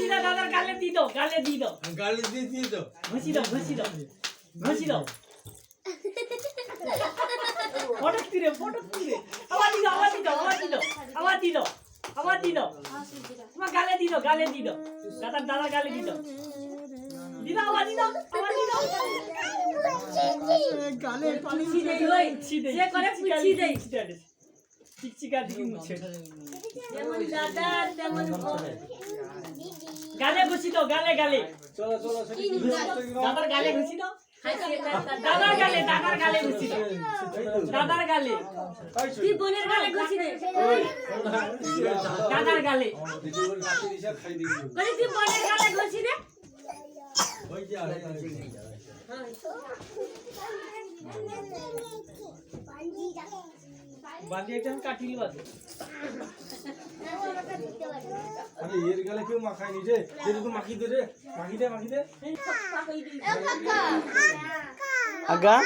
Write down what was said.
দিদা দাদার গালে দি দাও গালে দি দাও গালি দিয়ে দাও ঘষি দাও ঘষি দাও ঘষি দাও ফটক দিরে আবার দি দাও আবার দি দাও আবার দি দাও আবার দি দাও আবার দি দাও তোমার গালে দি দাও দাদার গালে দি দাও দিদা আবার দি দাও গালে পানি যে করে পুছি দেই চিকচিকা দিকে মুছে যেমন দাদা তেমন গালে ঘষি দাও গালে চলো দাদার গালে ঘষি দাও দাদার গালে ঘষি দাও দাদার গালে তুই বোনের গালে ঘষি দে দাদার গালে বলে তুই বোনের গালে ঘষি দে ওই যে আরে বাঁধি একটা কাটিল বাঁধে আরে এর গালে কেউ মাখায়নি রে যেটুকু মাখি দে রে মাখি দে আগা